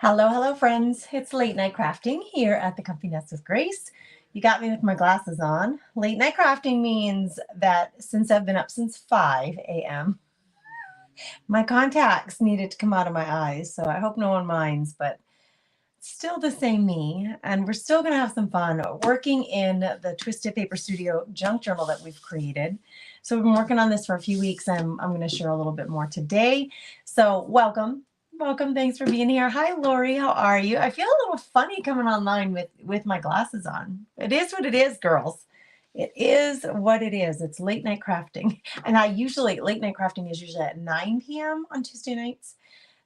Hello, hello, friends. It's late night crafting here at the Comfy Nest with Grace. You got me with my glasses on. Late night crafting means that since I've been up since 5 a.m., my contacts needed to come out of my eyes. So I hope no one minds, but still the same me. And we're still going to have some fun working in the Twisted Paper Studio junk journal that we've created. So we've been working on this for a few weeks. I'm going to share a little bit more today. So welcome. Welcome. Thanks for being here. Hi, Lori. How are you? I feel a little funny coming online with my glasses on. It is what it is, girls. It is what it is. It's late night crafting. And late night crafting is usually at 9 p.m. on Tuesday nights.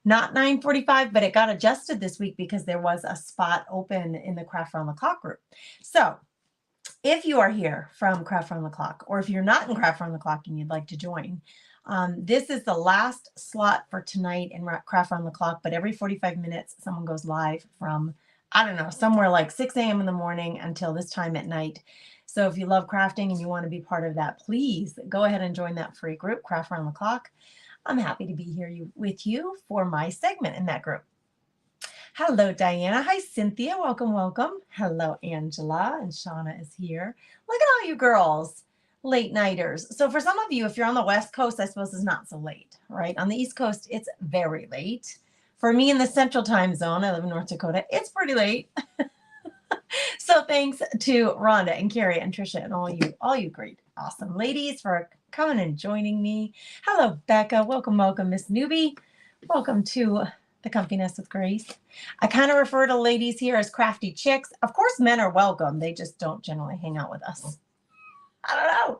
Not 9:45, but it got adjusted this week because there was a spot open in the Craft Around the Clock group. So if you are here from Craft Around the Clock, or if you're not in Craft Around the Clock and you'd like to join, this is the last slot for tonight in Craft Around the Clock, but every 45 minutes, someone goes live from, I don't know, somewhere like 6 a.m. in the morning until this time at night. So if you love crafting and you want to be part of that, please go ahead and join that free group, Craft Around the Clock. I'm happy to be here with you for my segment in that group. Hello, Diana. Hi, Cynthia. Welcome, welcome. Hello, Angela. And Shauna is here. Look at all you girls, late nighters. So for some of you, if you're on the West Coast, I suppose it's not so late, right? On the East Coast, it's very late. For me in the Central Time Zone, I live in North Dakota, it's pretty late. So thanks to Rhonda and Carrie and Trisha and all you great, awesome ladies for coming and joining me. Hello, Becca. Welcome, welcome, Miss Newbie. Welcome to the Comfy Nest with Grace. I kind of refer to ladies here as crafty chicks. Of course, men are welcome. They just don't generally hang out with us. I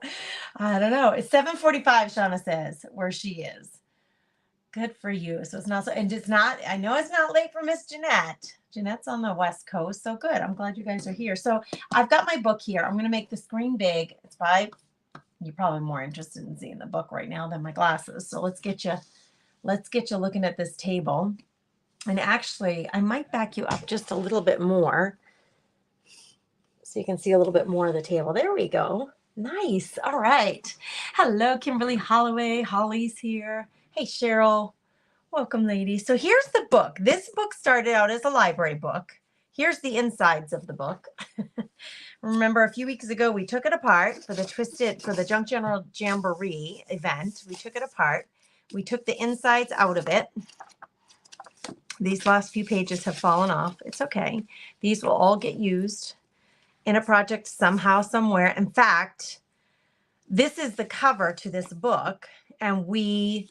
don't know. It's 7:45, Shauna says, where she is. Good for you. So it's not so, and it's not, I know it's not late for Miss Jeanette. Jeanette's on the West Coast. So good. I'm glad you guys are here. So I've got my book here. I'm going to make the screen big. It's by, you're probably more interested in seeing the book right now than my glasses. So let's get you looking at this table. And actually, I might back you up just a little bit more so you can see a little bit more of the table. There we go. Nice. All right. Hello, Kimberly Holloway. Holly's here. Hey, Cheryl. Welcome, ladies. So here's the book. This book started out as a library book. Here's the insides of the book. Remember, a few weeks ago, we took it apart for the Junk Journal Jamboree event. We took it apart. We took the insides out of it. These last few pages have fallen off. It's okay. These will all get used in a project somehow, somewhere. In fact, this is the cover to this book, and we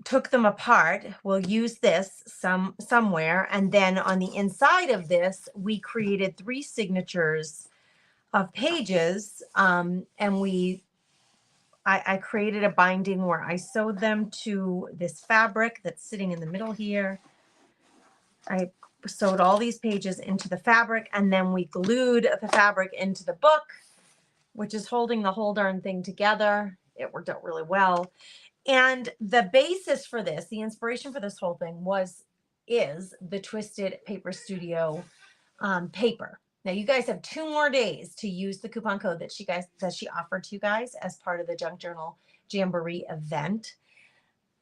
took them apart. We'll use this somewhere, and then on the inside of this, we created 3 signatures of pages, and I created a binding where I sewed them to this fabric that's sitting in the middle here. I sewed all these pages into the fabric, and then we glued the fabric into the book, which is holding the whole darn thing together. It worked out really well. And the basis for this, the inspiration for this whole thing is the Twisted Paper Studio paper. Now you guys have 2 more days to use the coupon code that she offered to you guys as part of the Junk Journal Jamboree event.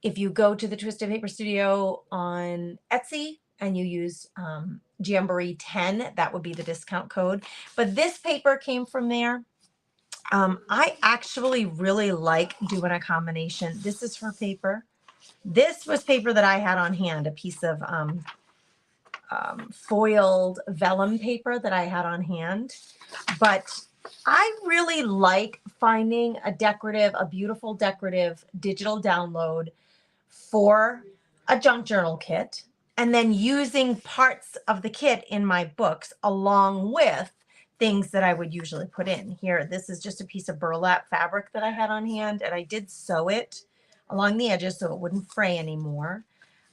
If you go to the Twisted Paper Studio on Etsy and you use Jamboree 10, that would be the discount code. But this paper came from there. I actually really like doing a combination. This is her paper. This was paper that I had on hand, a piece of foiled vellum paper that I had on hand. But I really like finding a beautiful decorative digital download for a junk journal kit, and then using parts of the kit in my books along with things that I would usually put in here. This is just a piece of burlap fabric that I had on hand, and I did sew it along the edges so it wouldn't fray anymore.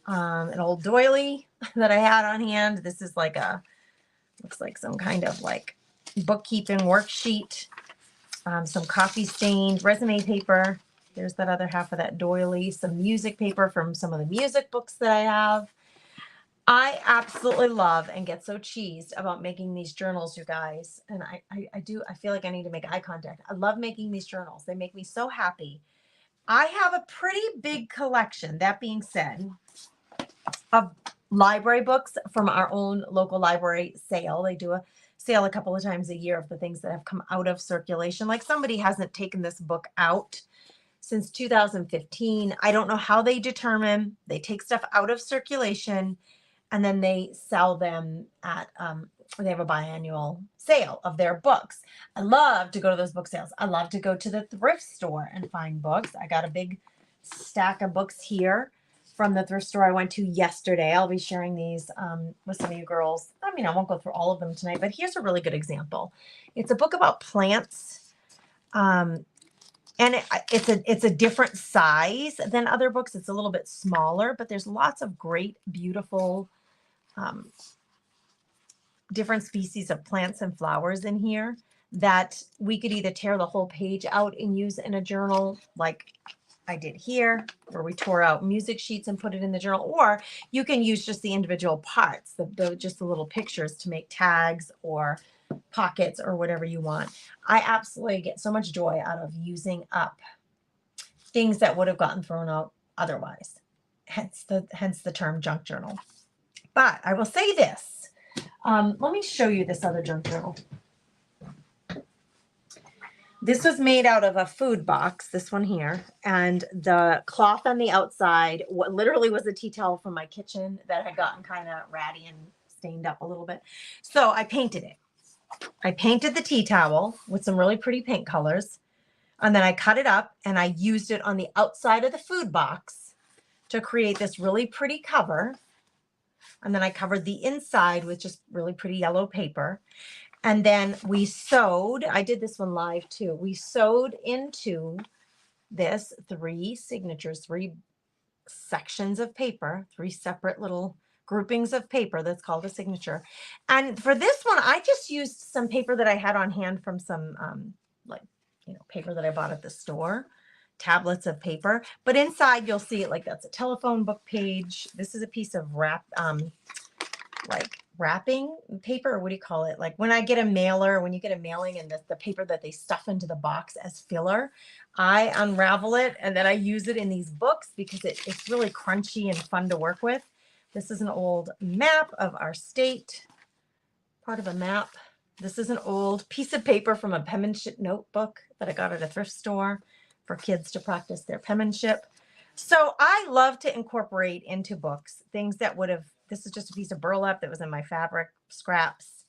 An old doily that I had on hand. This is looks like some kind of like bookkeeping worksheet. Some coffee stained resume paper. There's that other half of that doily. Some music paper from some of the music books that I have. I absolutely love and get so cheesed about making these journals, you guys. And I feel like I need to make eye contact. I love making these journals. They make me so happy. I have a pretty big collection, that being said, of library books from our own local library sale. They do a sale a couple of times a year of the things that have come out of circulation. Like somebody hasn't taken this book out since 2015. I don't know how they determine. They take stuff out of circulation and then they sell them at, they have a biannual sale of their books. I love to go to those book sales. I love to go to the thrift store and find books. I got a big stack of books here from the thrift store I went to yesterday. I'll be sharing these with some of you girls. I mean, I won't go through all of them tonight, but here's a really good example. It's a book about plants. And it's a different size than other books. It's a little bit smaller, but there's lots of great, beautiful, different species of plants and flowers in here that we could either tear the whole page out and use in a journal like I did here, where we tore out music sheets and put it in the journal, or you can use just the individual parts, just the little pictures to make tags or pockets or whatever you want. I absolutely get so much joy out of using up things that would have gotten thrown out otherwise. Hence the term junk journal. But I will say this. Let me show you this other junk journal. This was made out of a food box, this one here, and the cloth on the outside, what literally was a tea towel from my kitchen that had gotten kind of ratty and stained up a little bit. So I painted it. I painted the tea towel with some really pretty paint colors, and then I cut it up and I used it on the outside of the food box to create this really pretty cover. And then I covered the inside with just really pretty yellow paper. And then we sewed, I did this one live too. We sewed into this three signatures, three sections of paper, three separate little groupings of paper. That's called a signature. And for this one, I just used some paper that I had on hand from some paper that I bought at the store, tablets of paper. But inside you'll see it like that's a telephone book page. This is a piece of wrapping paper, or what do you call it? Like when I get a mailer, when you get a mailing and the paper that they stuff into the box as filler, I unravel it and then I use it in these books because it's really crunchy and fun to work with. This is an old map of our state, part of a map. This is an old piece of paper from a penmanship notebook that I got at a thrift store for kids to practice their penmanship. So I love to incorporate into books things that would have, this is just a piece of burlap that was in my fabric scraps,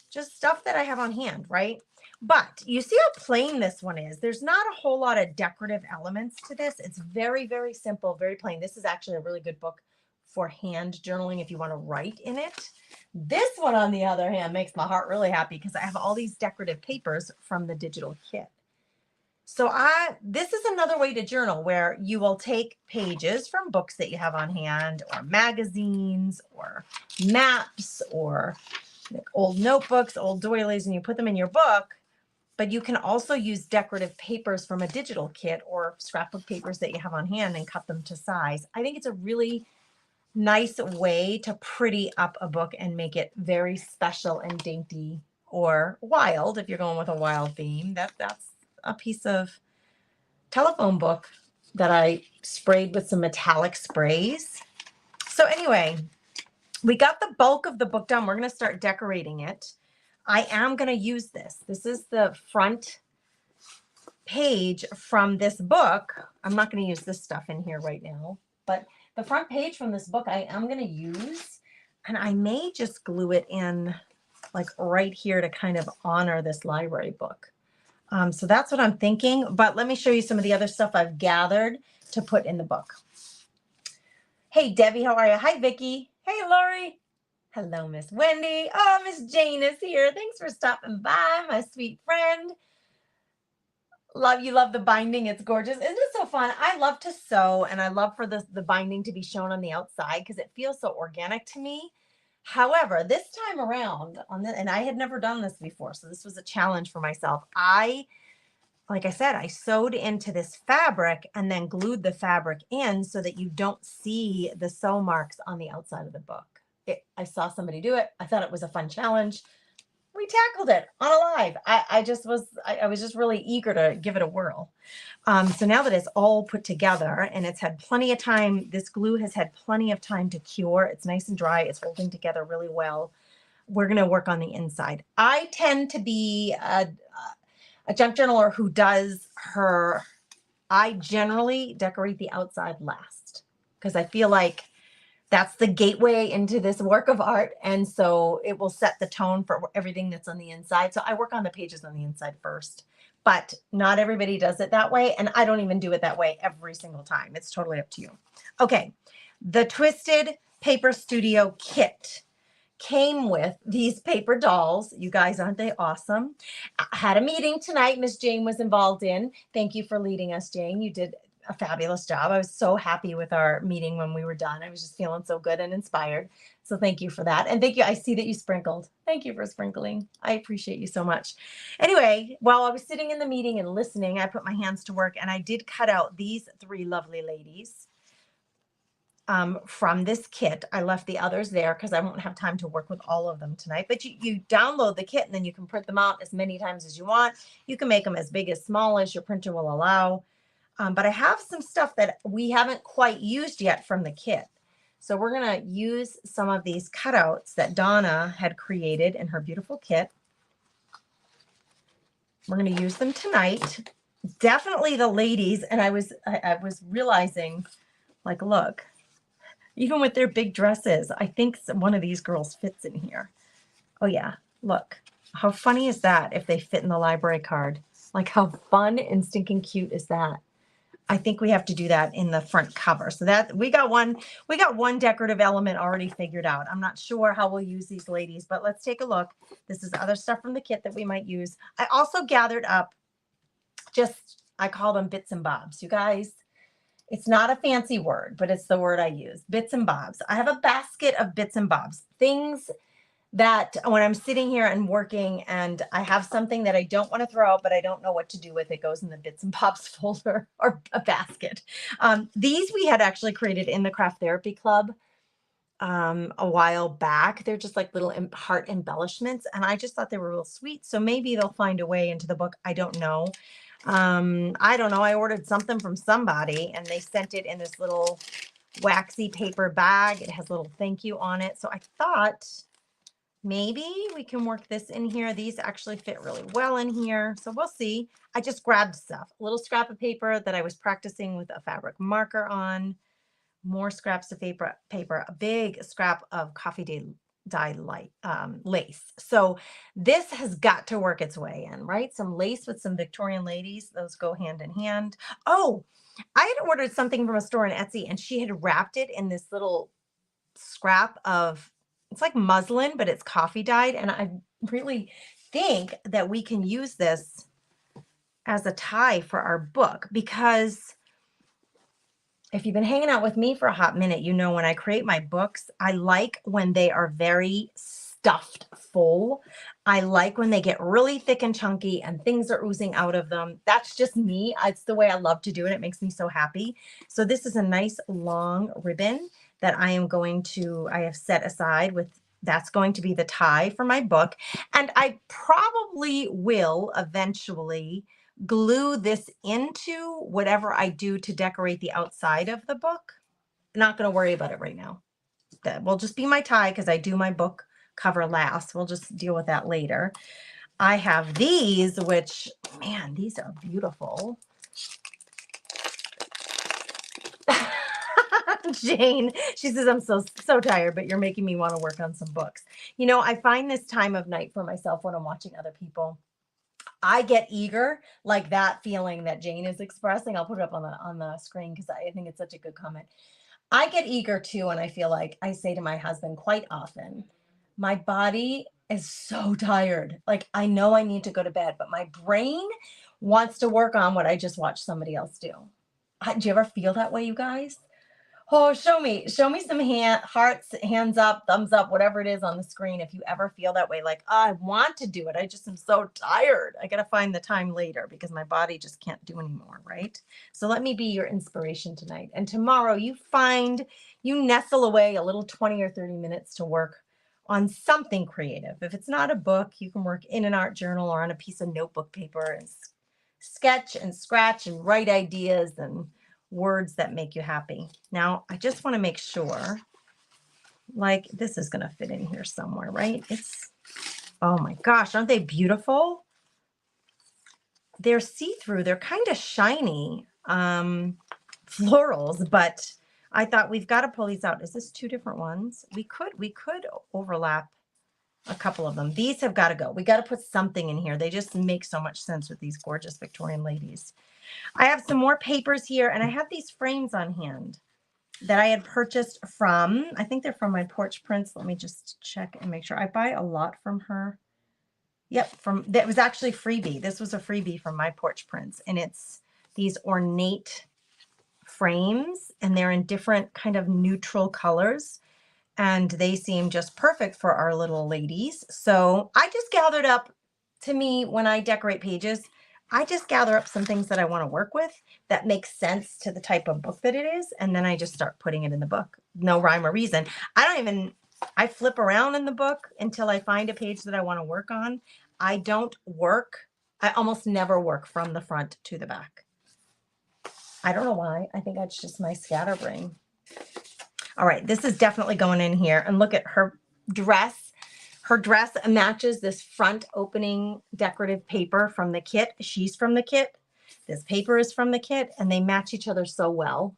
just stuff that I have on hand, right? But you see how plain this one is. There's not a whole lot of decorative elements to this. It's very, very simple, very plain. This is actually a really good book for hand journaling if you want to write in it. This one, on the other hand, makes my heart really happy because I have all these decorative papers from the digital kit. So this is another way to journal where you will take pages from books that you have on hand or magazines or maps or like old notebooks, old doilies, and you put them in your book. But you can also use decorative papers from a digital kit or scrapbook papers that you have on hand and cut them to size. I think it's a really nice way to pretty up a book and make it very special and dainty or wild. If you're going with a wild theme, that's a piece of telephone book that I sprayed with some metallic sprays. So anyway, we got the bulk of the book done. We're going to start decorating it. I am going to use this. This is the front page from this book. I'm not going to use this stuff in here right now, but the front page from this book I am going to use, and I may just glue it in like right here to kind of honor this library book. So that's what I'm thinking, but let me show you some of the other stuff I've gathered to put in the book. Hey, Debbie, how are you? Hi, Vicki. Hey, Lori. Hello, Miss Wendy. Oh, Miss Jane is here. Thanks for stopping by, my sweet friend. Love the binding. It's gorgeous. Isn't it so fun? I love to sew, and I love for the binding to be shown on the outside because it feels so organic to me. However, this time around and I had never done this before, so this was a challenge for myself. Like I said, I sewed into this fabric and then glued the fabric in so that you don't see the sew marks on the outside of the book. I saw somebody do it. I thought it was a fun challenge. we tackled it on a live. I was just really eager to give it a whirl. So now that it's all put together and it's had plenty of time, this glue has had plenty of time to cure. It's nice and dry. It's holding together really well. We're going to work on the inside. I tend to be a junk journaler who does her, I generally decorate the outside last because I feel like that's the gateway into this work of art. And so it will set the tone for everything that's on the inside. So I work on the pages on the inside first, but not everybody does it that way. And I don't even do it that way every single time. It's totally up to you. Okay. The Twisted Paper Studio kit came with these paper dolls. You guys, aren't they awesome? I had a meeting tonight. Miss Jane was involved in. Thank you for leading us, Jane. You did a fabulous job. I was so happy with our meeting when we were done. I was just feeling so good and inspired. So thank you for that. And thank you. I see that you sprinkled. Thank you for sprinkling. I appreciate you so much. Anyway, while I was sitting in the meeting and listening, I put my hands to work and I did cut out these three lovely ladies from this kit. I left the others there because I won't have time to work with all of them tonight. But you download the kit and then you can print them out as many times as you want. You can make them as big as small as your printer will allow. But I have some stuff that we haven't quite used yet from the kit. So we're going to use some of these cutouts that Donna had created in her beautiful kit. We're going to use them tonight. Definitely the ladies. And I was realizing, like, look, even with their big dresses, I think one of these girls fits in here. Oh, yeah. Look, how funny is that if they fit in the library card? Like, how fun and stinking cute is that? I think we have to do that in the front cover. So that we got one decorative element already figured out. I'm not sure how we'll use these ladies, but let's take a look. This is other stuff from the kit that we might use. I also gathered up I call them bits and bobs. You guys, it's not a fancy word, but it's the word I use. Bits and bobs. I have a basket of bits and bobs. Things that when I'm sitting here and working and I have something that I don't want to throw out, but I don't know what to do with, it goes in the bits and bobs folder or a basket. These we had actually created in the Craft Therapy Club a while back. They're just like little heart embellishments. And I just thought they were real sweet. So maybe they'll find a way into the book. I don't know. I don't know. I ordered something from somebody and they sent it in this little waxy paper bag. It has a little thank you on it. So I thought maybe we can work this in here. These actually fit really well in here. So we'll see. I just grabbed stuff, a little scrap of paper that I was practicing with a fabric marker on, more scraps of paper, a big scrap of coffee dye light lace. So this has got to work its way in, right? Some lace with some Victorian ladies. Those go hand in hand. Oh, I had ordered something from a store on Etsy and she had wrapped it in this little scrap of, it's like muslin, but it's coffee dyed. And I really think that we can use this as a tie for our book, because if you've been hanging out with me for a hot minute, you know, when I create my books, I like when they are very stuffed full. I like when they get really thick and chunky and things are oozing out of them. That's just me. It's the way I love to do it. It makes me so happy. So this is a nice long ribbon that I have set aside with, that's going to be the tie for my book. And I probably will eventually glue this into whatever I do to decorate the outside of the book. I'm not going to worry about it right now. That will just be my tie because I do my book cover last. We'll just deal with that later. I have these, which, man, these are beautiful. Jane, she says, I'm so tired, but you're making me want to work on some books. You know, I find this time of night for myself when I'm watching other people, I get eager, like that feeling that Jane is expressing. I'll put it up on the screen because I think it's such a good comment. I get eager too, and I feel like I say to my husband quite often, my body is so tired. Like, I know I need to go to bed, but my brain wants to work on what I just watched somebody else do. Do you ever feel that way, you guys? Oh, show me some hearts, hands up, thumbs up, whatever it is on the screen. If you ever feel that way, like, oh, I want to do it, I just am so tired. I got to find the time later because my body just can't do anymore, right? So let me be your inspiration tonight. And tomorrow you nestle away a little 20 or 30 minutes to work on something creative. If it's not a book, you can work in an art journal or on a piece of notebook paper and sketch and scratch and write ideas and words that make you happy. Now, I just want to make sure, like, this is going to fit in here somewhere, right? It's, oh my gosh, aren't they beautiful? They're see-through. They're kind of shiny florals, but I thought we've got to pull these out. Is this two different ones? We could overlap a couple of them. These have got to go. We got to put something in here. They just make so much sense with these gorgeous Victorian ladies. I have some more papers here, and I have these frames on hand that I had purchased from, I think they're from my Porch Prints. Let me just check and make sure. I buy a lot from her. Yep, that was actually freebie. This was a freebie from my Porch Prints, and it's these ornate frames, and they're in different kind of neutral colors, and they seem just perfect for our little ladies. So I just gathered up, to me, when I decorate pages, I just gather up some things that I want to work with that makes sense to the type of book that it is, and then I just start putting it in the book. No rhyme or reason. I flip around in the book until I find a page that I want to work on. I almost never work from the front to the back. I don't know why. I think that's just my scatterbrain. All right, this is definitely going in here. And look at her dress. Her dress matches this front opening decorative paper from the kit. She's from the kit. This paper is from the kit, and they match each other so well.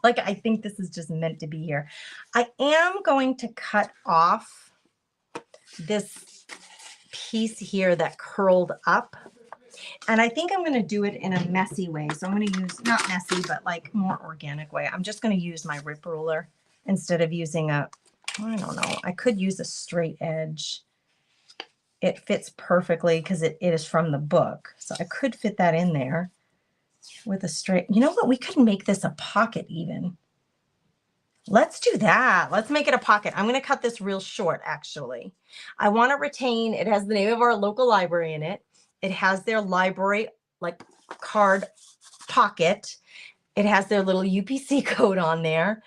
Like, I think this is just meant to be here. I am going to cut off this piece here that curled up. And I think I'm going to do it in a messy way. So I'm going to use, not messy, but like more organic way. I'm just going to use my rip ruler instead of using I don't know. I could use a straight edge. It fits perfectly because it is from the book. So I could fit that in there with a straight. You know what? We could make this a pocket even. Let's do that. Let's make it a pocket. I'm going to cut this real short, actually. I want to retain, it has the name of our local library in it. It has their library, like, card pocket. It has their little UPC code on there.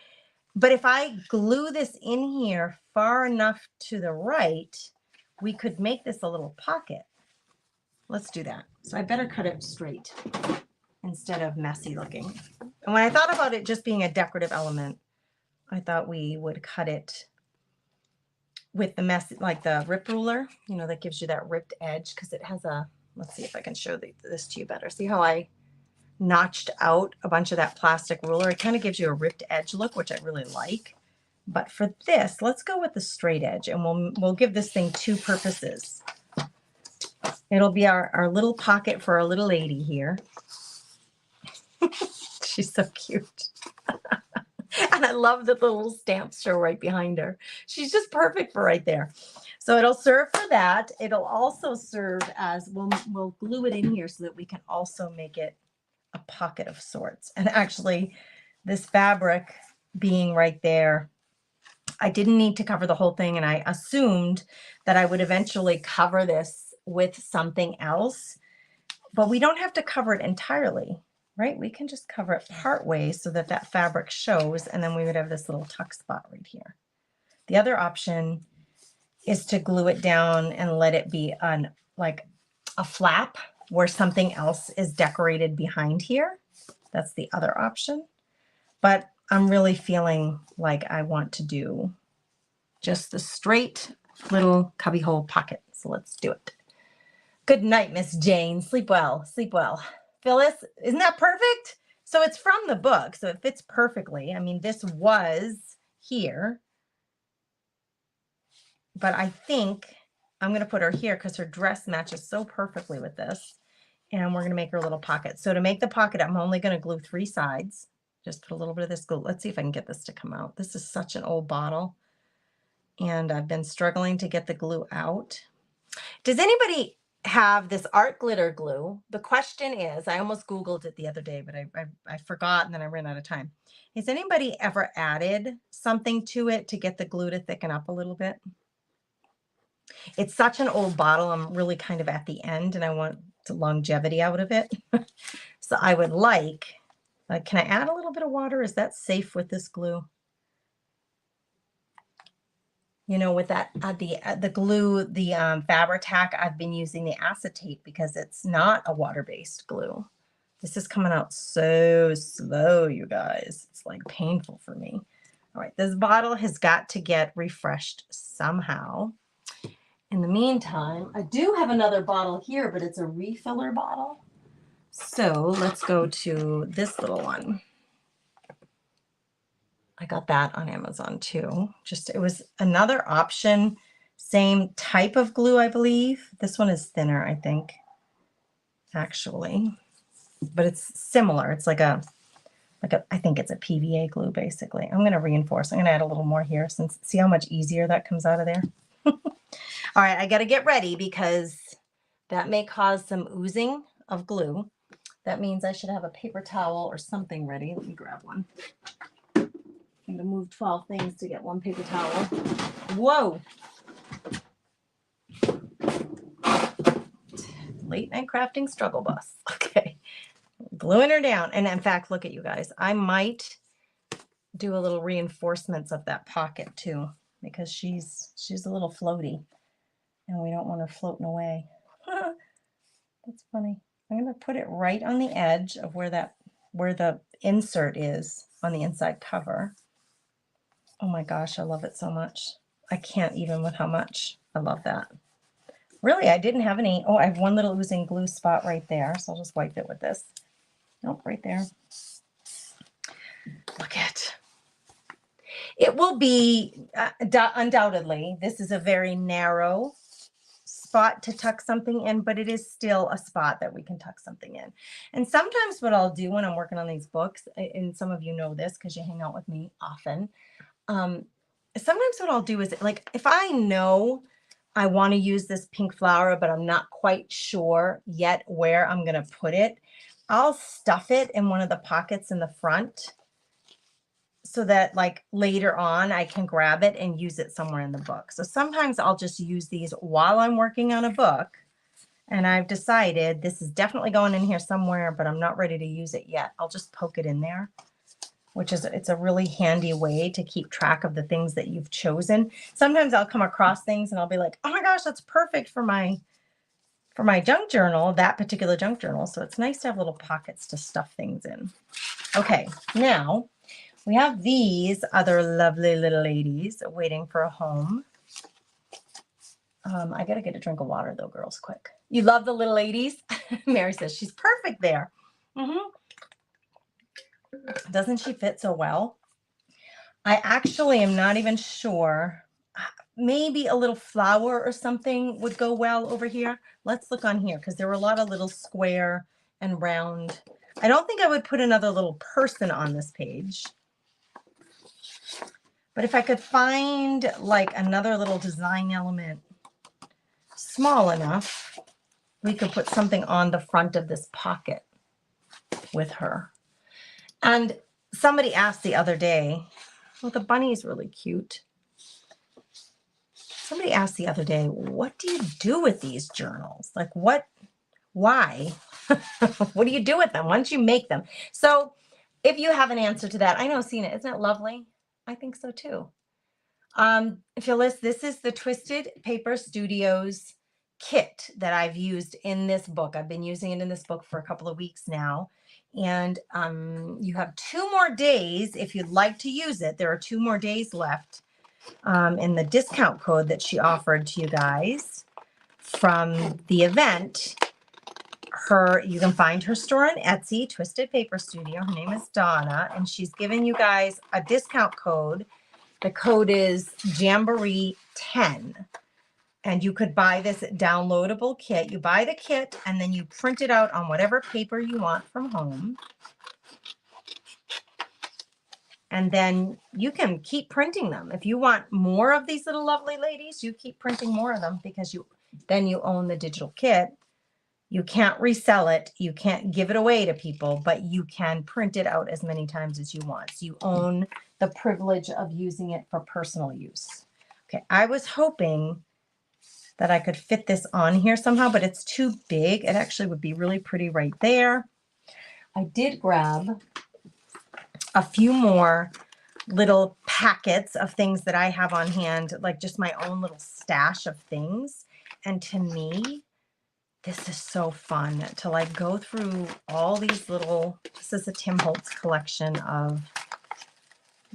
But if I glue this in here far enough to the right, we could make this a little pocket. Let's do that. So I better cut it straight instead of messy looking. And when I thought about it just being a decorative element, I thought we would cut it with the mess, like the rip ruler, you know, that gives you that ripped edge, because it has a, let's see if I can show this to you better. See how I notched out a bunch of that plastic ruler? It kind of gives you a ripped edge look, which I really like. But for this, let's go with the straight edge, and we'll give this thing two purposes. It'll be our little pocket for our little lady here. She's so cute. And I love the little stamps show right behind her. She's just perfect for right there. So it'll serve for that. It'll also serve as, we'll glue it in here so that we can also make it a pocket of sorts. And actually, this fabric being right there, I didn't need to cover the whole thing, and I assumed that I would eventually cover this with something else, but we don't have to cover it entirely, right? We can just cover it part way so that that fabric shows, and then we would have this little tuck spot right here. The other option is to glue it down and let it be like a flap where something else is decorated behind here. That's the other option. But I'm really feeling like I want to do just the straight little cubbyhole pocket. So let's do it. Good night, Miss Jane. Sleep well. Sleep well. Phyllis, isn't that perfect? So it's from the book, so it fits perfectly. I mean, this was here, but I think I'm going to put her here because her dress matches so perfectly with this. And we're going to make her a little pocket. So to make the pocket, I'm only going to glue 3 sides. Just put a little bit of this glue. Let's see if I can get this to come out. This is such an old bottle, and I've been struggling to get the glue out. Does anybody have this art glitter glue? The question is, I almost Googled it the other day, but I forgot, and then I ran out of time. Has anybody ever added something to it to get the glue to thicken up a little bit? It's such an old bottle. I'm really kind of at the end, and I want the longevity out of it. So I would like, can I add a little bit of water? Is that safe with this glue? You know, with that, the glue, the Fabri-Tac, I've been using the acetate because it's not a water-based glue. This is coming out so slow, you guys. It's like painful for me. All right, this bottle has got to get refreshed somehow. In the meantime, I do have another bottle here, but it's a refiller bottle. So let's go to this little one. I got that on Amazon too. Just, it was another option, same type of glue, I believe. This one is thinner, I think, actually, but it's similar. It's like a, I think it's a PVA glue, basically. I'm going to reinforce. I'm going to add a little more here, since see how much easier that comes out of there. All right, I got to get ready because that may cause some oozing of glue. That means I should have a paper towel or something ready. Let me grab one. I'm going to move 12 things to get one paper towel. Whoa. Late night crafting struggle bus. Okay. Gluing her down. And in fact, look at you guys. I might do a little reinforcements of that pocket too, because she's a little floaty and we don't want her floating away. That's funny. I'm going to put it right on the edge of where the insert is on the inside cover. Oh my gosh, I love it so much. I can't even with how much I love that. Really, I didn't have any. Oh, I have one little oozing glue spot right there. So I'll just wipe it with this. Nope, right there. Look at it. Will be undoubtedly, this is a very narrow spot to tuck something in, but it is still a spot that we can tuck something in. And sometimes what I'll do when I'm working on these books, and some of you know this because you hang out with me often, sometimes what I'll do is, like, if I know I want to use this pink flower, but I'm not quite sure yet where I'm going to put it, I'll stuff it in one of the pockets in the front so that, like, later on I can grab it and use it somewhere in the book. So sometimes I'll just use these while I'm working on a book and I've decided this is definitely going in here somewhere, but I'm not ready to use it yet. I'll just poke it in there, which is, it's a really handy way to keep track of the things that you've chosen. Sometimes I'll come across things and I'll be like, oh my gosh, that's perfect for my junk journal, that particular junk journal. So it's nice to have little pockets to stuff things in. Okay, now we have these other lovely little ladies waiting for a home. I got to get a drink of water though, girls, quick. You love the little ladies? Mary says she's perfect there. Doesn't she fit so well? I actually am not even sure. Maybe a little flower or something would go well over here. Let's look on here because there were a lot of little square and round. I don't think I would put another little person on this page. But if I could find like another little design element small enough, we could put something on the front of this pocket with her. And somebody asked the other day, well, the bunny is really cute. Somebody asked the other day, what do you do with these journals? Like what, why? What do you do with them once you make them? So if you have an answer to that, I know, Sina, isn't it lovely? I think so too. Phyllis, this is the Twisted Paper Studios kit that I've used in this book. I've been using it in this book for a couple of weeks now. And you have 2 more days if you'd like to use it. There are 2 more days left in the discount code that she offered to you guys from the event. You can find her store on Etsy, Twisted Paper Studio. Her name is Donna, and she's given you guys a discount code. The code is Jamboree10. And you could buy this downloadable kit. You buy the kit and then you print it out on whatever paper you want from home. And then you can keep printing them. If you want more of these little lovely ladies, you keep printing more of them because then you own the digital kit. You can't resell it. You can't give it away to people, but you can print it out as many times as you want. So you own the privilege of using it for personal use. Okay, I was hoping that I could fit this on here somehow, but it's too big. It actually would be really pretty right there. I did grab a few more little packets of things that I have on hand, like just my own little stash of things. And to me, this is so fun to like go through all these little, this is a Tim Holtz collection of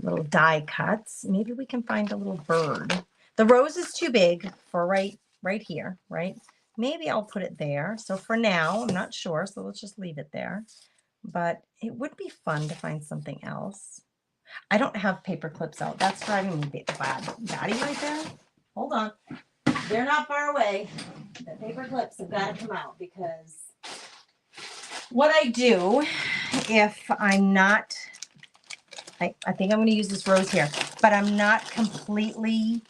little die cuts. Maybe we can find a little bird. The rose is too big for right here, right? Maybe I'll put it there. So for now, I'm not sure. So let's just leave it there. But it would be fun to find something else. I don't have paper clips out. That's driving me bad. Daddy right there? Hold on. They're not far away. The paper clips have got to come out because what I do if I'm not, I think I'm going to use this rose here, but I'm not completely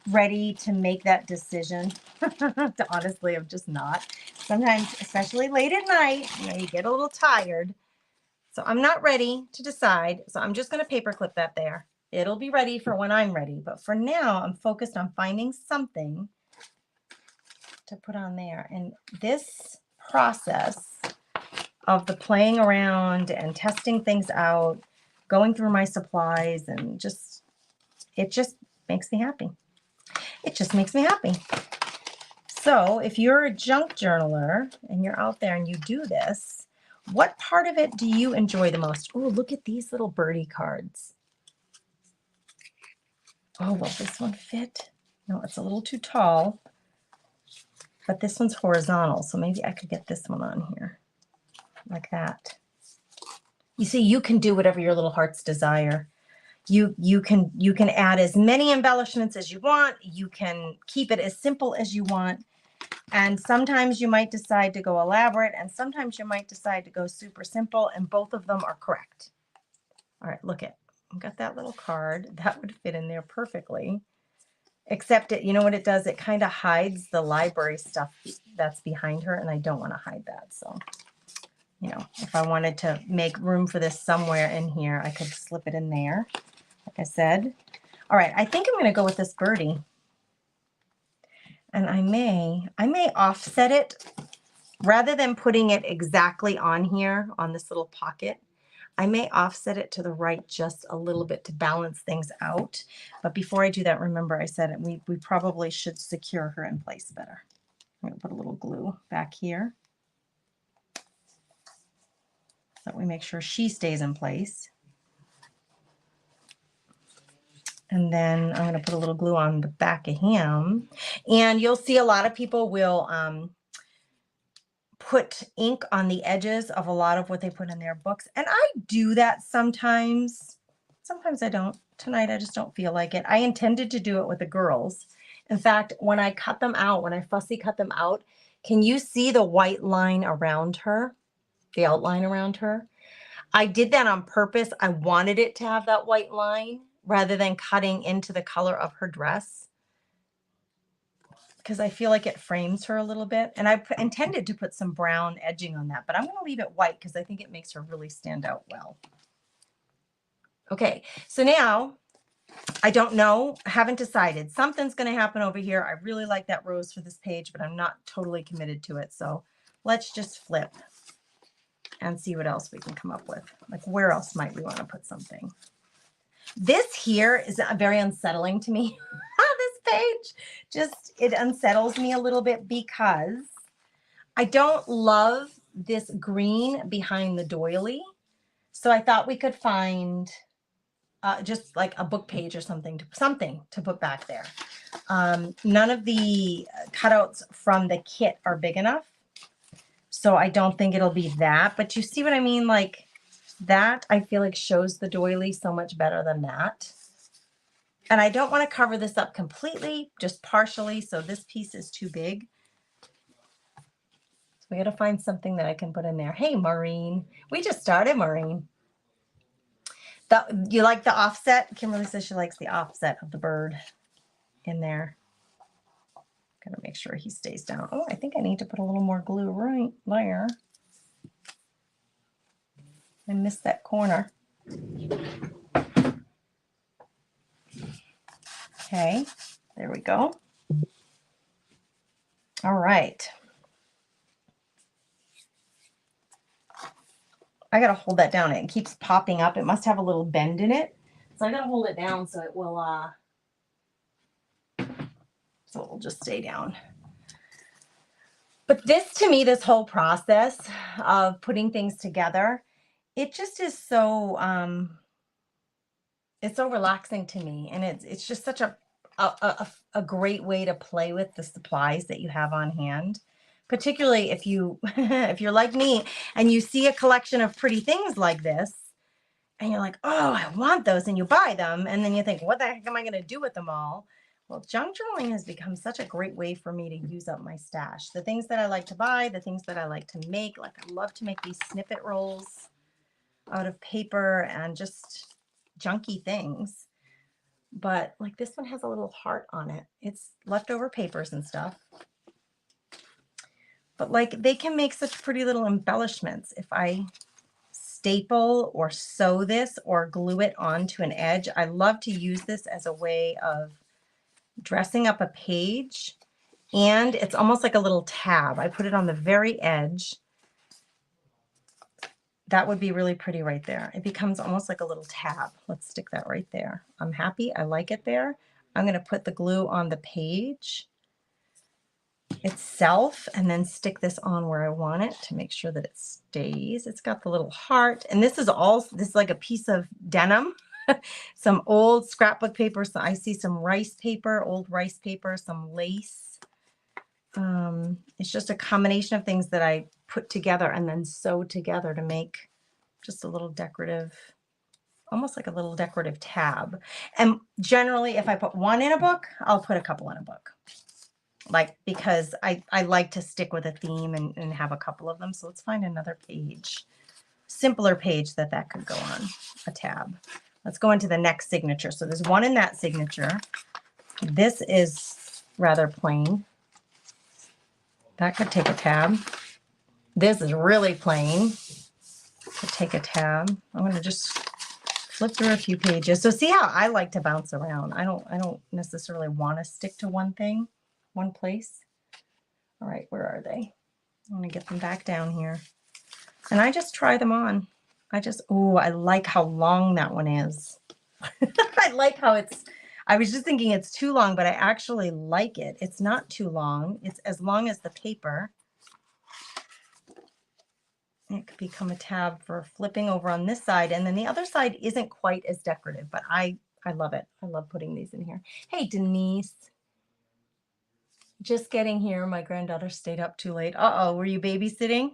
ready to make that decision. Honestly, I'm just not. Sometimes, especially late at night, you get a little tired. So I'm not ready to decide. So I'm just going to paper clip that there. It'll be ready for when I'm ready. But for now, I'm focused on finding something to put on there. And this process of the playing around and testing things out, going through my supplies, and it just makes me happy. It just makes me happy. So if you're a junk journaler and you're out there and you do this, what part of it do you enjoy the most? Oh, look at these little birdie cards. Oh, will this one fit? No, it's a little too tall, but this one's horizontal, so maybe I could get this one on here like that. You see, you can do whatever your little heart's desire. You can add as many embellishments as you want. You can keep it as simple as you want. And sometimes you might decide to go elaborate, and sometimes you might decide to go super simple, and both of them are correct. All right, look at, I've got that little card. That would fit in there perfectly. Except it, you know what it does? It kind of hides the library stuff that's behind her, and I don't want to hide that. So, if I wanted to make room for this somewhere in here, I could slip it in there, like I said. All right, I think I'm going to go with this birdie. And I may offset it rather than putting it exactly on here on this little pocket. I may offset it to the right just a little bit to balance things out. But before I do that, remember I said we probably should secure her in place better. I'm going to put a little glue back here so that we make sure she stays in place. And then I'm going to put a little glue on the back of him. And you'll see a lot of people will put ink on the edges of a lot of what they put in their books. And I do that sometimes. Sometimes I don't. Tonight, I just don't feel like it. I intended to do it with the girls. In fact, when I cut them out, when I fussy cut them out, can you see the white line around her? The outline around her? I did that on purpose. I wanted it to have that white line rather than cutting into the color of her dress, because I feel like it frames her a little bit. And I intended to put some brown edging on that, but I'm going to leave it white because I think it makes her really stand out well. Okay, so now I don't know. I haven't decided. Something's going to happen over here. I really like that rose for this page, but I'm not totally committed to it. So let's just flip and see what else we can come up with. Like, where else might we want to put something? This here is very unsettling to me. This page, it unsettles me a little bit because I don't love this green behind the doily. So I thought we could find just like a book page or something to put back there. None of the cutouts from the kit are big enough. So I don't think it'll be that. But you see what I mean? Like, that I feel like shows the doily so much better than that. And I don't want to cover this up completely, just partially. So this piece is too big. So we got to find something that I can put in there. Hey, Maureen. We just started, Maureen. You like the offset? Kimberly says she likes the offset of the bird in there. Gotta make sure he stays down. Oh, I think I need to put a little more glue right there. I missed that corner. Okay, there we go. All right. I gotta hold that down. It keeps popping up. It must have a little bend in it. So I gotta hold it down so it will just stay down. But this, to me, this whole process of putting things together, it just is so it's so relaxing to me, and it's just such a great way to play with the supplies that you have on hand, particularly if you if you're like me and you see a collection of pretty things like this and you're like, oh, I want those, and you buy them, and then you think, what the heck am I going to do with them all? Well, junk journaling has become such a great way for me to use up my stash. The things that I like to buy, the things that I like to make, like I love to make these snippet rolls out of paper and just junky things. But like this one has a little heart on it. It's leftover papers and stuff. But like they can make such pretty little embellishments. If I staple or sew this or glue it onto an edge, I love to use this as a way of dressing up a page. And it's almost like a little tab. I put it on the very edge. That would be really pretty right there. It becomes almost like a little tab. Let's stick that right there. I'm happy. I like it there. I'm going to put the glue on the page itself and then stick this on where I want it to make sure that it stays. It's got the little heart. And this is like a piece of denim, some old scrapbook paper. So I see some rice paper, old rice paper, some lace. It's just a combination of things that I put together and then sew together to make just a little decorative, almost like a little decorative tab. And generally, if I put one in a book, I'll put a couple in a book. Like, because I like to stick with a theme and have a couple of them. So let's find another page, simpler page that could go on, a tab. Let's go into the next signature. So there's one in that signature. This is rather plain. That could take a tab. This is really plain. Could take a tab. I'm going to just flip through a few pages. So see how I like to bounce around. I don't necessarily want to stick to one thing, one place. All right, where are they? I'm going to get them back down here. And I just try them on. I like how long that one is. I like how I was just thinking it's too long, but I actually like it. It's not too long. It's as long as the paper. It could become a tab for flipping over on this side. And then the other side isn't quite as decorative, but I love it. I love putting these in here. Hey, Denise. Just getting here. My granddaughter stayed up too late. Uh-oh, were you babysitting?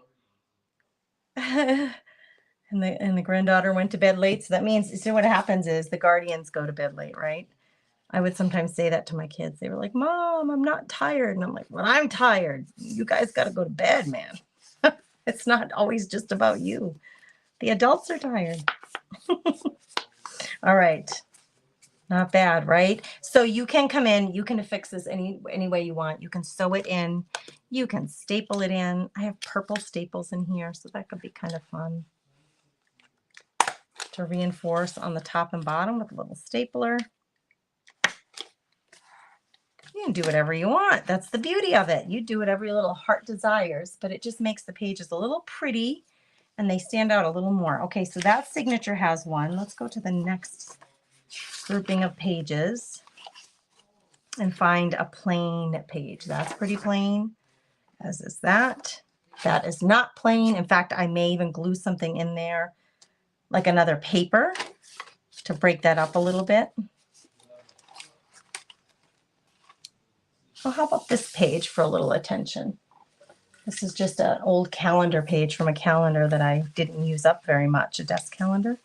And the granddaughter went to bed late. So that means, so what happens is the guardians go to bed late, right? I would sometimes say that to my kids. They were like, Mom, I'm not tired. And I'm like, well, I'm tired. You guys got to go to bed, man. It's not always just about you. The adults are tired. All right. Not bad, right? So you can come in, you can affix this any way you want. You can sew it in. You can staple it in. I have purple staples in here, so that could be kind of fun to reinforce on the top and bottom with a little stapler. You can do whatever you want. That's the beauty of it. You do whatever your little heart desires, but it just makes the pages a little pretty and they stand out a little more. Okay, so that signature has one. Let's go to the next grouping of pages and find a plain page. That's pretty plain, as is that. That is not plain. In fact, I may even glue something in there, like another paper, to break that up a little bit. Well, how about this page for a little attention? This is just an old calendar page from a calendar that I didn't use up very much, a desk calendar.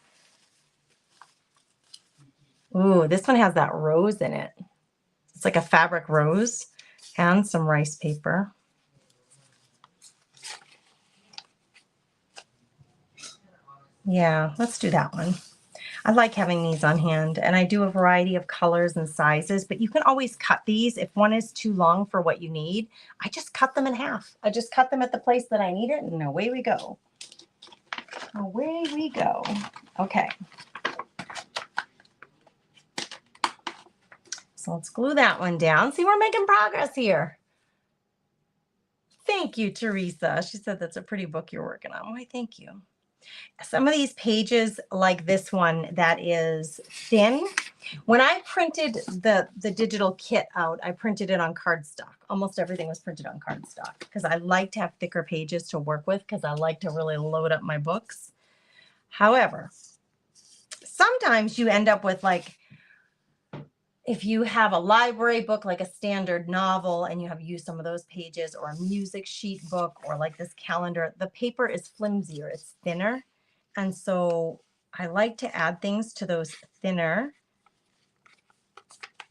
Ooh, this one has that rose in it. It's like a fabric rose and some rice paper. Yeah, let's do that one. I like having these on hand, and I do a variety of colors and sizes, but you can always cut these. If one is too long for what you need, I just cut them in half. I just cut them at the place that I need it, and away we go. Away we go. Okay. So let's glue that one down. See, we're making progress here. Thank you, Teresa. She said that's a pretty book you're working on. Why, thank you. Some of these pages, like this one that is thin, when I printed the digital kit out, I printed it on cardstock. Almost everything was printed on cardstock because I like to have thicker pages to work with because I like to really load up my books. However, sometimes you end up with, like, if you have a library book, like a standard novel, and you have used some of those pages, or a music sheet book, or like this calendar, the paper is flimsier, it's thinner. And so I like to add things to those thinner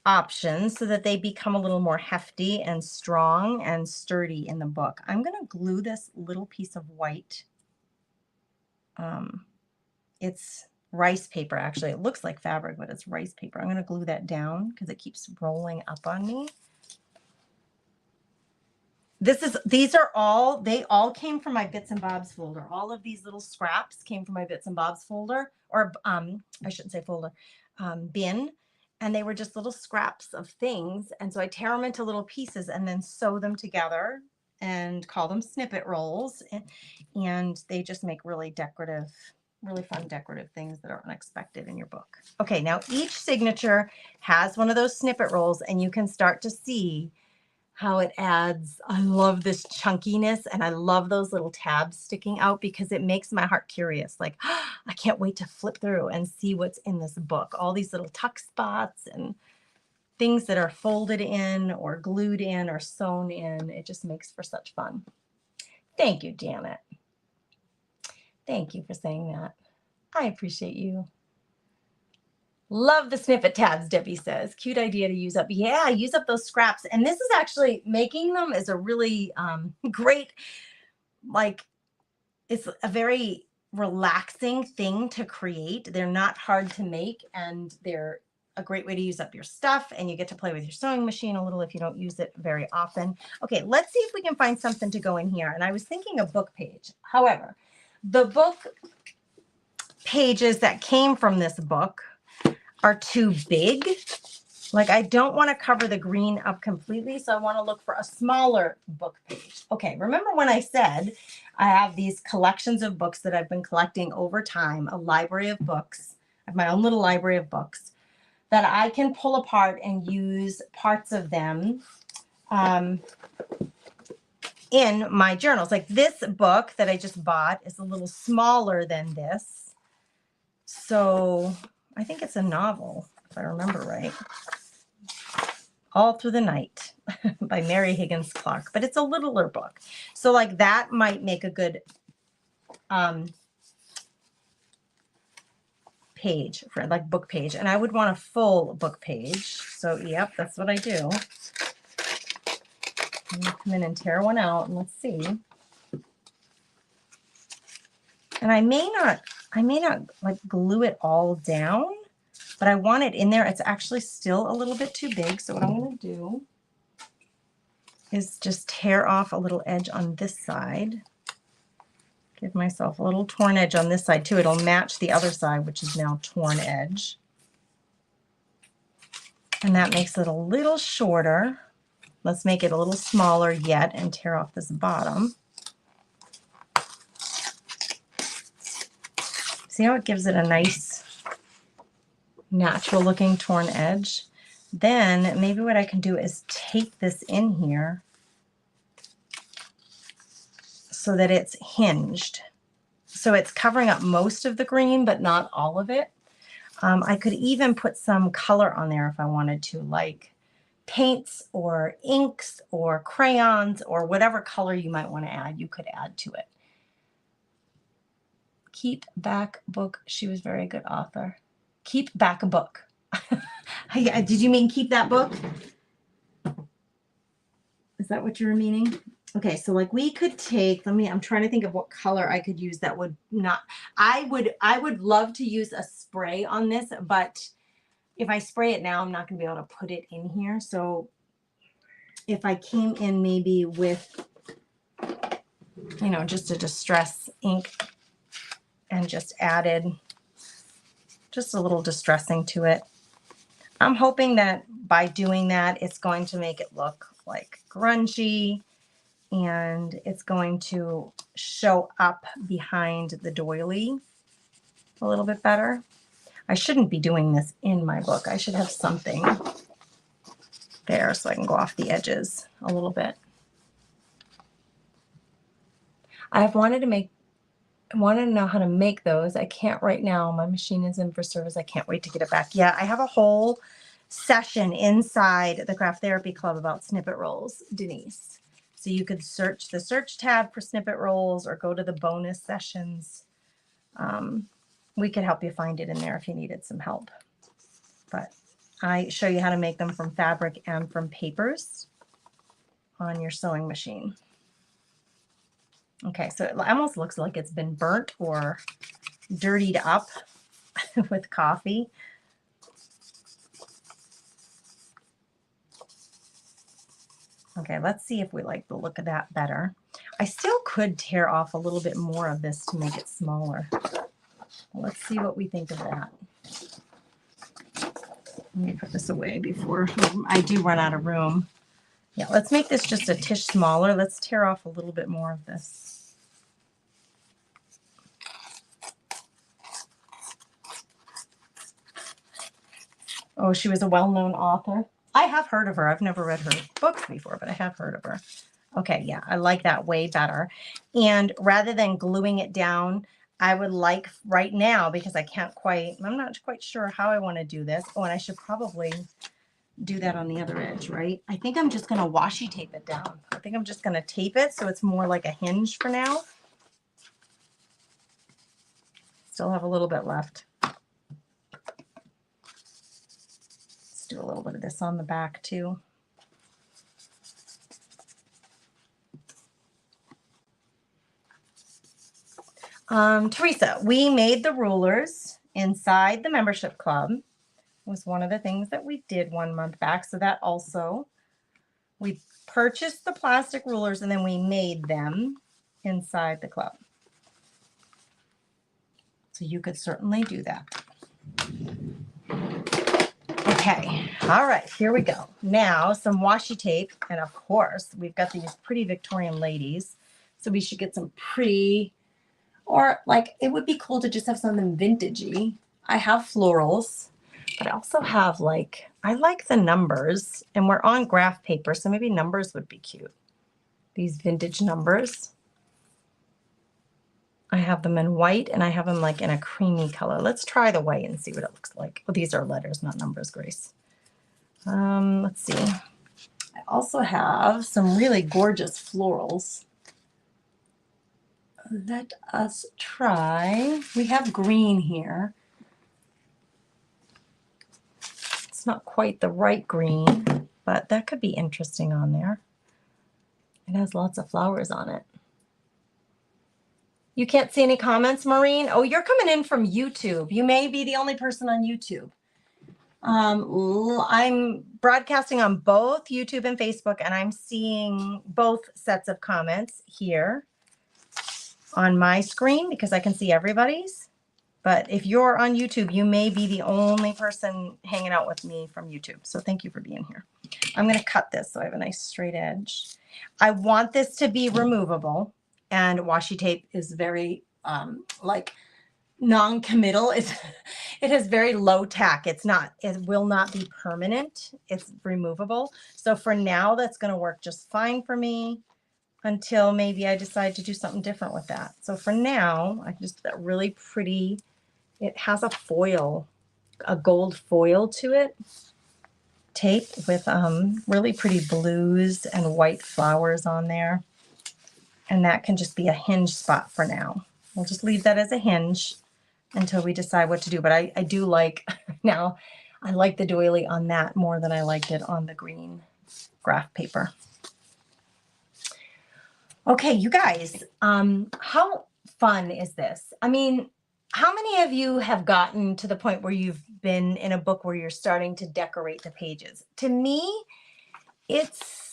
options so that they become a little more hefty and strong and sturdy in the book. I'm going to glue this little piece of white. It's rice paper, actually. It looks like fabric, but it's rice paper. I'm going to glue that down because it keeps rolling up on me. These are all, they all came from my Bits and Bobs folder. All of these little scraps came from my Bits and Bobs folder, or I shouldn't say folder, bin. And they were just little scraps of things. And so I tear them into little pieces and then sew them together and call them snippet rolls. And they just make really decorative, really fun decorative things that are unexpected in your book. Okay, now each signature has one of those snippet rolls, and you can start to see how it adds. I love this chunkiness, and I love those little tabs sticking out because it makes my heart curious. Like, I can't wait to flip through and see what's in this book. All these little tuck spots and things that are folded in or glued in or sewn in. It just makes for such fun. Thank you, Janet. Thank you for saying that. I appreciate you. Love the snippet tabs, Debbie says. Cute idea to use up. Yeah, use up those scraps. And this is actually, making them is a really great, like, it's a very relaxing thing to create. They're not hard to make, and they're a great way to use up your stuff, and you get to play with your sewing machine a little if you don't use it very often. Okay, let's see if we can find something to go in here. And I was thinking a book page. However, the book pages that came from this book are too big. Like, I don't want to cover the green up completely, so I want to look for a smaller book page. Okay, remember when I said I have these collections of books that I've been collecting over time, a library of books. I have my own little library of books that I can pull apart and use parts of them in my journals. Like, this book that I just bought is a little smaller than this. So I think it's a novel, if I remember right. All Through the Night by Mary Higgins Clark, but it's a littler book. So like that might make a good page for, like, book page. And I would want a full book page. So yep, that's what I do. I'm gonna come in and tear one out, and let's see. And I may not like glue it all down, but I want it in there. It's actually still a little bit too big. So what I'm going to do is just tear off a little edge on this side. Give myself a little torn edge on this side too. It'll match the other side, which is now torn edge. And that makes it a little shorter. Let's make it a little smaller yet and tear off this bottom. See how it gives it a nice natural looking torn edge? Then maybe what I can do is take this in here so that it's hinged. So it's covering up most of the green, but not all of it. I could even put some color on there if I wanted to, like paints or inks or crayons or whatever color you might want to add, you could add to it. Keep back book. She was very good author. Keep back a book. Did you mean keep that book? Is that what you were meaning? Okay, so like we could take, I'm trying to think of what color I could use that would not, I would love to use a spray on this, but if I spray it now, I'm not going to be able to put it in here. So if I came in maybe with, you know, just a distress ink and just added just a little distressing to it. I'm hoping that by doing that, it's going to make it look like grungy and it's going to show up behind the doily a little bit better. I shouldn't be doing this in my book. I should have something there so I can go off the edges a little bit. I've wanted to know how to make those. I can't right now. My machine is in for service. I can't wait to get it back. Yeah, I have a whole session inside the Craft Therapy Club about snippet rolls, Denise. So you could search the search tab for snippet rolls or go to the bonus sessions. We could help you find it in there if you needed some help. But I show you how to make them from fabric and from papers on your sewing machine. Okay, so it almost looks like it's been burnt or dirtied up with coffee. Okay, let's see if we like the look of that better. I still could tear off a little bit more of this to make it smaller. Let's see what we think of that. Let me put this away before I do run out of room. Yeah, let's make this just a tish smaller. Let's tear off a little bit more of this. Oh, she was a well-known author. I have heard of her. I've never read her books before, but I have heard of her. Okay, yeah, I like that way better. And rather than gluing it down, I would like right now, because I'm not quite sure how I want to do this. Oh, and I should probably do that on the other edge, right? I think I'm just going to washi tape it down. I think I'm just going to tape it so it's more like a hinge for now. Still have a little bit left. Let's do a little bit of this on the back too. Teresa, we made the rulers inside the membership club. It was one of the things that we did 1 month back. So that also, we purchased the plastic rulers and then we made them inside the club. So you could certainly do that. Okay, all right, here we go. Now some washi tape, and of course we've got these pretty Victorian ladies. So we should get some pretty, or like it would be cool to just have something vintagey. I have florals, but I also have I like the numbers, and we're on graph paper, so maybe numbers would be cute. These vintage numbers. I have them in white and I have them in a creamy color. Let's try the white and see what it looks like. Oh, these are letters, not numbers, Grace. Let's see. I also have some really gorgeous florals. Let us try. We have green here. It's not quite the right green, but that could be interesting on there. It has lots of flowers on it. You can't see any comments, Maureen? Oh, you're coming in from YouTube. You may be the only person on YouTube. I'm broadcasting on both YouTube and Facebook, and I'm seeing both sets of comments here on my screen because I can see everybody's. But if you're on YouTube, you may be the only person hanging out with me from YouTube. So thank you for being here. I'm going to cut this so I have a nice straight edge. I want this to be removable. And washi tape is very non-committal. It has very low tack. It will not be permanent. It's removable. So for now, that's going to work just fine for me until maybe I decide to do something different with that. So for now, I just that really pretty. It has a foil, a gold foil to it. Tape with really pretty blues and white flowers on there. And that can just be a hinge spot for now. We'll just leave that as a hinge until we decide what to do. But I do like, now, I like the doily on that more than I liked it on the green graph paper. Okay, you guys, how fun is this? I mean, how many of you have gotten to the point where you've been in a book where you're starting to decorate the pages? To me, it's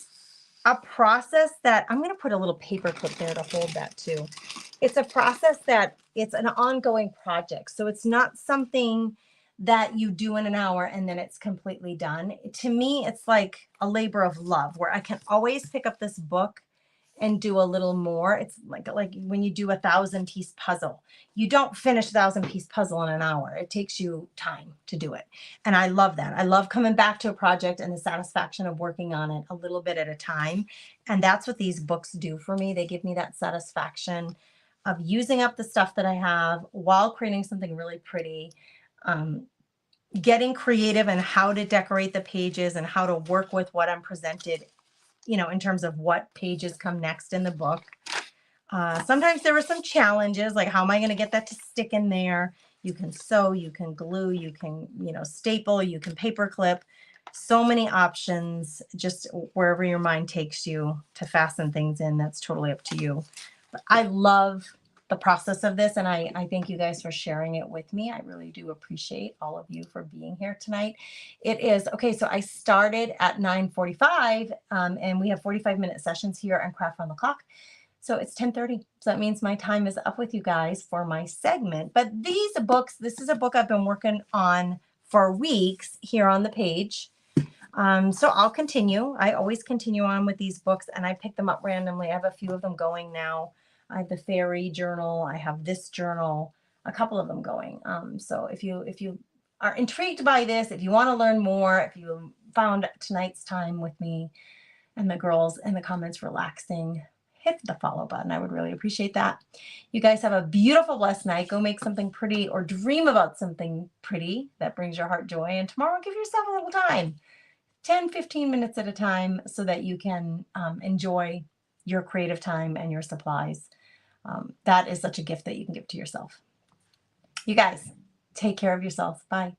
a process that I'm going to put a little paper clip there to hold that too. It's a process that it's an ongoing project. So it's not something that you do in an hour and then it's completely done. To me, it's like a labor of love where I can always pick up this book and do a little more. It's like when you do a 1,000-piece puzzle. You don't finish a 1,000-piece puzzle in an hour. It takes you time to do it. And I love that. I love coming back to a project and the satisfaction of working on it a little bit at a time. And that's what these books do for me. They give me that satisfaction of using up the stuff that I have while creating something really pretty. Getting creative and how to decorate the pages and how to work with what I'm presented, in terms of what pages come next in the book. Sometimes there were some challenges, like how am I going to get that to stick in there? You can sew, you can glue, you can, staple, you can paper clip. So many options, just wherever your mind takes you to fasten things in. That's totally up to you. But I love the process of this, and I thank you guys for sharing it with me. I really do appreciate all of you for being here tonight. It is okay. So I started at 9:45, and we have 45-minute sessions here on Craft on the Clock. So it's 10:30. So that means my time is up with you guys for my segment. But these books, this is a book I've been working on for weeks here on the page. So I'll continue. I always continue on with these books, and I pick them up randomly. I have a few of them going now. I have the fairy journal. I have this journal, a couple of them going. So if you are intrigued by this, if you want to learn more, if you found tonight's time with me and the girls in the comments relaxing, hit the follow button. I would really appreciate that. You guys have a beautiful, blessed night. Go make something pretty or dream about something pretty that brings your heart joy. And tomorrow, give yourself a little time, 10, 15 minutes at a time, so that you can enjoy your creative time and your supplies. That is such a gift that you can give to yourself. You guys, take care of yourselves. Bye.